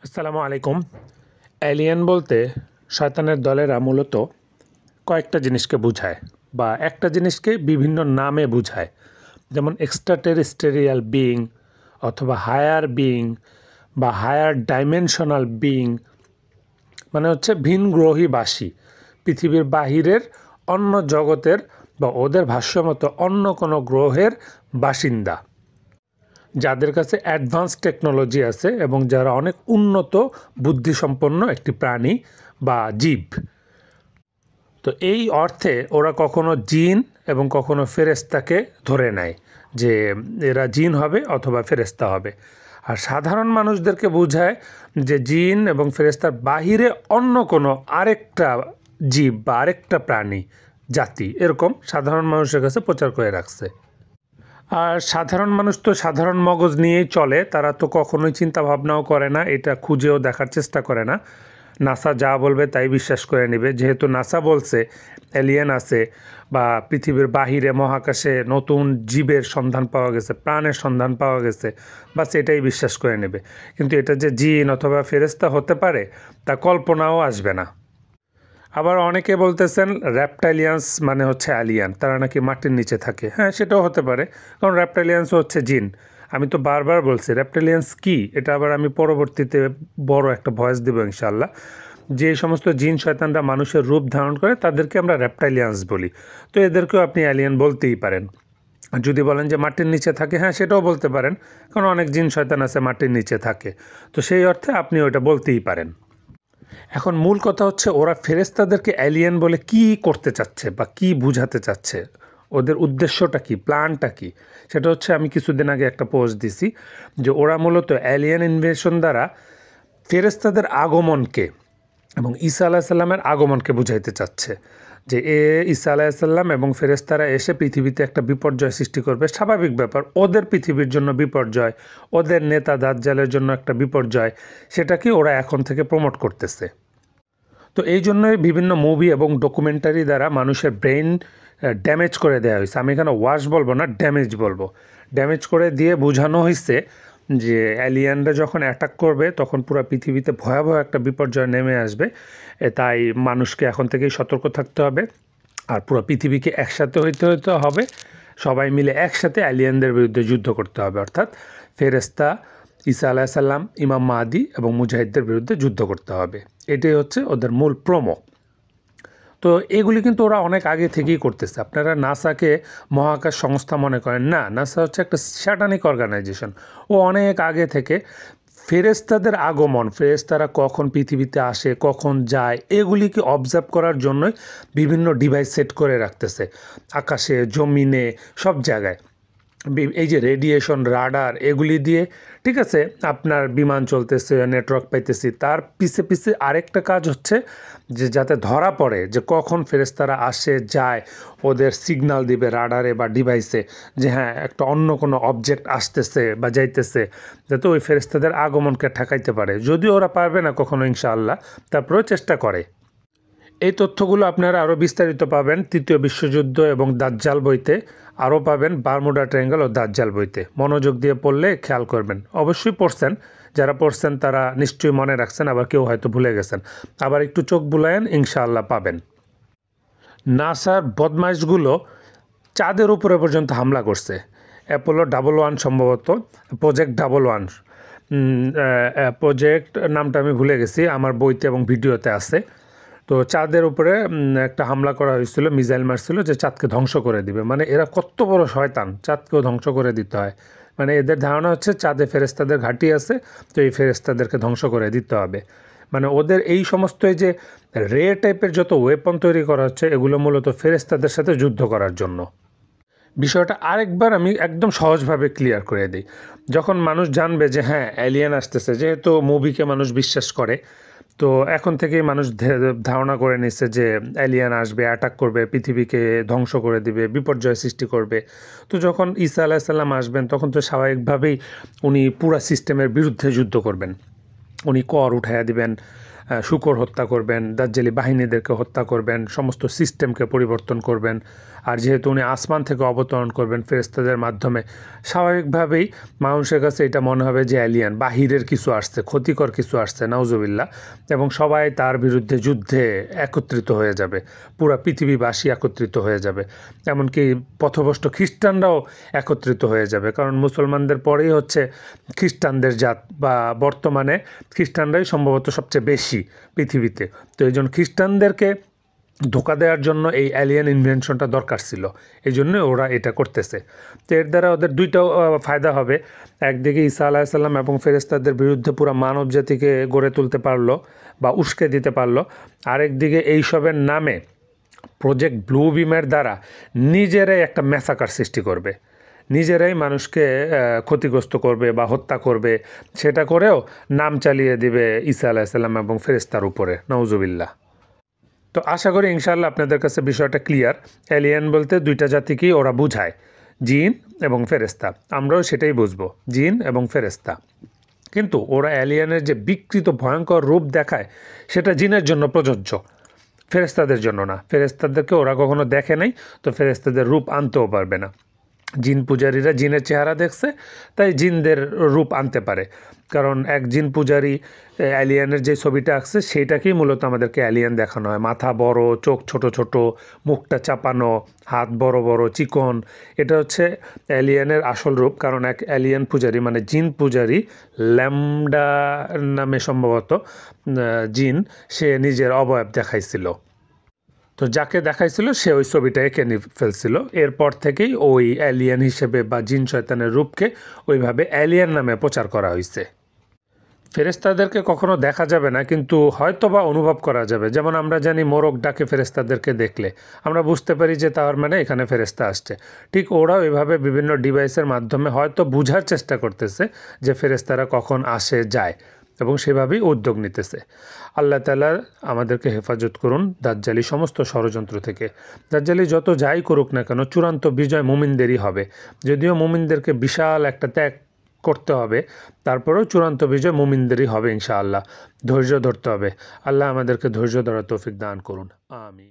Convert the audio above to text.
আসসালামু আলাইকুম। এলিয়েন বলতে শয়তানের দলেরা মূলত কয়েকটা জিনিসকে বুঝায় বা একটা জিনিসকে বিভিন্ন নামে বুঝায়। যেমন এক্সট্রা টেরেস্টেরিয়াল বিইং অথবা হায়ার বিইং বা হায়ার ডাইমেনশনাল বিইং, মানে হচ্ছে ভিনগ্রহীবাসী, পৃথিবীর বাহিরের অন্য জগতের বা ওদের ভাষ্যমতো অন্য কোনো গ্রহের বাসিন্দা, যাদের কাছে অ্যাডভান্স টেকনোলজি আছে এবং যারা অনেক উন্নত বুদ্ধিসম্পন্ন একটি প্রাণী বা জীব। তো এই অর্থে ওরা কখনো জিন এবং কখনো ফেরেস্তাকে ধরে নেয় যে এরা জিন হবে অথবা ফেরেস্তা হবে। আর সাধারণ মানুষদেরকে বোঝায় যে জিন এবং ফেরেস্তার বাহিরে অন্য কোনো আরেকটা জীব বা আরেকটা প্রাণী জাতি, এরকম সাধারণ মানুষের কাছে প্রচার করে রাখছে। আর সাধারণ মানুষ তো সাধারণ মগজ নিয়েই চলে, তারা তো কখনোই চিন্তা ভাবনাও করে না, এটা খুঁজেও দেখার চেষ্টা করে না। নাসা যা বলবে তাই বিশ্বাস করে নেবে, যেহেতু নাসা বলছে এলিয়েন আছে বা পৃথিবীর বাহিরে মহাকাশে নতুন জীবের সন্ধান পাওয়া গেছে, প্রাণের সন্ধান পাওয়া গেছে, বাস এটাই বিশ্বাস করে নেবে। কিন্তু এটা যে জিন অথবা ফেরেস্তা হতে পারে তা কল্পনাও আসবে না। আবার অনেকে বলতেছেন র্যাপটাইলিয়ান্স মানে হচ্ছে অ্যালিয়ান, তারা নাকি মাটির নিচে থাকে। হ্যাঁ, সেটাও হতে পারে, কারণ র্যাপটাইলিয়ান্সও হচ্ছে জিন। আমি তো বারবার বলছি র্যাপটাইলিয়ান্স কি, এটা আবার আমি পরবর্তীতে বড় একটা ভয়েস দেবো ইনশাল্লাহ। যে সমস্ত জিন শয়তানরা মানুষের রূপ ধারণ করে তাদেরকে আমরা র্যাপটাইলিয়ান্স বলি। তো এদেরকেও আপনি অ্যালিয়ান বলতেই পারেন। আর যদি বলেন যে মাটির নিচে থাকে, হ্যাঁ সেটাও বলতে পারেন, কারণ অনেক জিন শয়তান আছে মাটির নিচে থাকে। তো সেই অর্থে আপনি ওটা বলতেই পারেন। এখন মূল কথা হচ্ছে ওরা ফেরেশতাদেরকে এলিয়েন বলে কি করতে চাচ্ছে বা কি বুঝাতে চাচ্ছে, ওদের উদ্দেশ্যটা কি, প্ল্যানটা কি। সেটা হচ্ছে, আমি কিছুদিন আগে একটা পোস্ট দিছি যে ওরা মূলত এলিয়েন ইনভেশন দ্বারা ফেরেশতাদের আগমনকে এবং ঈসা আলাইহিস সালামের আগমনকে বুঝাইতে চাচ্ছে। যে ঈসা আলাইহিস সালাম এবং ফেরেশতারা এসে পৃথিবীতে একটা বিপর্যয় সৃষ্টি করবে, স্বাভাবিক ব্যাপার, ওদের পৃথিবীর জন্য বিপর্যয়, ওদের নেতা দাজ্জালের জন্য একটা বিপর্যয়, সেটাকে ওরা এখন থেকে প্রমোট করতেছে। তো এই জন্যই বিভিন্ন মুভি এবং ডকুমেন্টারি দ্বারা মানুষের ব্রেন ড্যামেজ করে দেওয়া হয়েছে। আমি এখানে ওয়াশ বলবো না, ড্যামেজ বলবো। ড্যামেজ করে দিয়ে বোঝানো হয়েছে যে অ্যালিয়ানরা যখন অ্যাটাক করবে তখন পুরো পৃথিবীতে ভয়াবহ একটা বিপর্যয় নেমে আসবে। তাই মানুষকে এখন থেকেই সতর্ক থাকতে হবে। আর পুরো পৃথিবীকে একসাথে হইতে হবে, সবাই মিলে একসাথে অ্যালিয়ানদের বিরুদ্ধে যুদ্ধ করতে হবে, অর্থাৎ ফেরেশতা, ঈসা আলাইহিস সালাম, ইমাম মাহদী এবং মুজাহিদদের বিরুদ্ধে যুদ্ধ করতে হবে। এটাই হচ্ছে ওদের মূল প্রোমো। তো এগুলি কিন্তু ওরা অনেক আগে থেকেই করতেছে। আপনারা নাসাকে মহাকাশ সংস্থা মনে করেন না, নাসা হচ্ছে একটা স্যাটানিক অর্গানাইজেশন। ও অনেক আগে থেকে ফেরেশতাদের আগমন, ফেরেশতারা কখন পৃথিবীতে আসে কখন যায় এগুলিকে অবজার্ভ করার জন্যই বিভিন্ন ডিভাইস সেট করে রাখতেছে, আকাশে, জমিনে, সব জায়গায়। এই যে রেডিয়েশন, রাডার, এগুলি দিয়ে, ঠিক আছে, আপনার বিমান চলতেছে, নেটওয়ার্ক পাইতেছি, তার পিছে পিছে আরেকটা কাজ হচ্ছে যে যাতে ধরা পড়ে যে কখন ফেরেশতারা আসে যায়, ওদের সিগন্যাল দিবে রাডারে বা ডিভাইসে যে হ্যাঁ একটা অন্য কোনো অবজেক্ট আসতেছে বা যাইতেছে, যাতে ওই ফেরেশতাদের আগমনকে ঠেকাইতে পারে। যদিও ওরা পারবে না কখনো ইনশাআল্লাহ, তারপরেও চেষ্টা করে। এই তথ্যগুলো আপনারা আরও বিস্তারিত পাবেন তৃতীয় বিশ্বযুদ্ধ এবং দাজ্জাল বইতে, আরও পাবেন বারমুডা ট্রায়াঙ্গল ও দাজ্জাল বইতে। মনোযোগ দিয়ে পড়লে খেয়াল করবেন, অবশ্যই পড়ছেন, যারা পড়ছেন তারা নিশ্চয়ই মনে রাখছেন, আবার কেউ হয়তো ভুলে গেছেন, আবার একটু চোখ বুলায়েন, ইনশাআল্লাহ পাবেন। নাসার বদমাইশগুলো চাঁদের উপরে পর্যন্ত হামলা করছে। অ্যাপোলো 11 সম্ভবত, প্রজেক্ট 11, প্রজেক্ট নামটা আমি ভুলে গেছি, আমার বইতে এবং ভিডিওতে আছে। তো চাঁদের উপরে একটা হামলা করা হয়েছিল, মিসাইল মারছিল যে চাঁদকে ধ্বংস করে দিবে। মানে এরা কত বড় শয়তান, চাঁদকেও ধ্বংস করে দিতে হয়। মানে এদের ধারণা হচ্ছে চাঁদে ফেরেশতাদের ঘাঁটি আছে, তো এই ফেরেশতাদেরকে ধ্বংস করে দিতে হবে। মানে ওদের এই সমস্ত এই যে রে টাইপের যত ওয়েপন তৈরি করা হচ্ছে, এগুলো মূলত ফেরেশতাদের সাথে যুদ্ধ করার জন্য। বিষয়টা আরেকবার আমি একদম সহজভাবে ক্লিয়ার করে দিই। যখন মানুষ জানবে যে হ্যাঁ এলিয়েন আসতেছে, যেহেতু মুভিকে মানুষ বিশ্বাস করে, তো এখন থেকেই মানুষ ধারণা করে নিচ্ছে যে এলিয়েন আসবে, অ্যাটাক করবে, পৃথিবীকে ধ্বংস করে দিবে, বিপর্যয় সৃষ্টি করবে। তো যখন ঈসা আলাইহিস সালাম আসবেন তখন তো স্বাভাবিকভাবেই উনি পুরা সিস্টেমের বিরুদ্ধে যুদ্ধ করবেন। উনি কর উঠাইয়া দিবেন, শূকর হত্যা করবেন, দাজ্জালি বাহিনীদেরকে হত্যা করবেন, সমস্ত সিস্টেমকে পরিবর্তন করবেন। আর যেহেতু উনি আসমান থেকে অবতরণ করবেন ফেরেশতাদের মাধ্যমে, স্বাভাবিকভাবেই মানুষের কাছে এটা মনে হবে যে এলিয়ান, বাহিরের কিছু আসছে, ক্ষতিকর কিছু আসছে, নাউজুবিল্লাহ। এবং সবাই তার বিরুদ্ধে যুদ্ধে একত্রিত হয়ে যাবে, পুরা পৃথিবীবাসী একত্রিত হয়ে যাবে, এমনকি পথভ্রষ্ট খ্রিস্টানরাও একত্রিত হয়ে যাবে। কারণ মুসলমানদের পরেই হচ্ছে খ্রিস্টানদের জাত, বা বর্তমানে খ্রিস্টানরাই সম্ভবত সবচেয়ে বেশি পৃথিবীতে। তো এই জন্য খ্রিস্টানদেরকে ধোঁকা দেওয়ার জন্য এই অ্যালিয়েন ইনভেনশনটা দরকার ছিল, এই জন্য ওরা এটা করতেছে। তো এর দ্বারা ওদের দুইটাও ফায়দা হবে। একদিকে ঈসা আলাইসাল্লাম এবং ফেরেশতাদের বিরুদ্ধে পুরো মানব জাতিকে গড়ে তুলতে পারলো বা উস্কে দিতে পারলো। আরেকদিকে এইসবের নামে প্রজেক্ট ব্লু বিমের দ্বারা নিজেরাই একটা ম্যাসাকার সৃষ্টি করবে, নিজেরাই মানুষকে ক্ষতিগ্রস্ত করবে বা হত্যা করবে, সেটা করেও নাম চালিয়ে দিবে ঈসা আলাইসাল্লাম এবং ফেরেশতার উপরে, নাউজুবিল্লাহ। তো আশা করি ইনশাআল্লাহ আপনাদের কাছে বিষয়টা ক্লিয়ার। এলিয়েন বলতে দুইটা জাতিকেই ওরা বুঝায়, জিন এবং ফেরেশতা। আমরাও সেটাই বুঝবো, জিন এবং ফেরেশতা। কিন্তু ওরা এলিয়েনের যে বিকৃত ভয়ঙ্কর রূপ দেখায়, সেটা জিনের জন্য প্রযোজ্য, ফেরেশতাদের জন্য না। ফেরেশতাদেরকে ওরা কখনো দেখে নাই, তো ফেরেশতাদের রূপ আনতেও পারবে না। জিন পূজারীরা জিনের চেহারা দেখছে, তাই জিনদের রূপ আনতে পারে। কারণ এক জিন পূজারী অ্যালিয়ানের যে ছবিটা আঁকছে, সেইটাকেই মূলত আমাদেরকে অ্যালিয়ান দেখানো হয়। মাথা বড়, চোখ ছোট ছোট, মুখটা চাপানো, হাত বড় বড় চিকন, এটা হচ্ছে অ্যালিয়ানের আসল রূপ। কারণ এক অ্যালিয়ান পূজারী, মানে জিন পূজারী, ল্যামডা নামে সম্ভবত জিন, সে নিজের অবয়ব দেখাইছিল। তো যাকে দেখাইছিল সে ওই ছবিটা এঁকে ফেলছিল। এরপর থেকেই ওই অ্যালিয়ান হিসেবে বা জিন শয়তানের রূপকে ওইভাবে অ্যালিয়ান নামে প্রচার করা হয়েছে। ফেরেশতাদেরকে কখনো দেখা যাবে না, কিন্তু হয়তো বা অনুভব করা যাবে। যেমন আমরা জানি মোরগ ডাকে ফেরেশতাদেরকে দেখলে আমরা বুঝতে পারি যে তার মানে এখানে ফেরেশতা আসছে। ঠিক ওরাও এভাবে বিভিন্ন ডিভাইসের মাধ্যমে হয়তো বোঝার চেষ্টা করতেছে যে ফেরেশতারা কখন আসে যায়, এবং সেভাবেই উদ্যোগ নিতেছে। আল্লাহ তাআলা আমাদেরকে হেফাজত করুন দাজ্জালি সমস্ত ষড়যন্ত্র থেকে। দাজ্জালি যত যাই করুক না কেন, চূড়ান্ত বিজয় মুমিনদেরই হবে। যদিও মুমিনদেরকে বিশাল একটা ত্যাগ করতে হবে, তারপরেও চূড়ান্ত বিজয় মুমিনদেরই হবে ইনশাআল্লাহ। ধৈর্য ধরতে হবে। আল্লাহ আমাদেরকে ধৈর্য ধরার তৌফিক দান করুন, আমিন।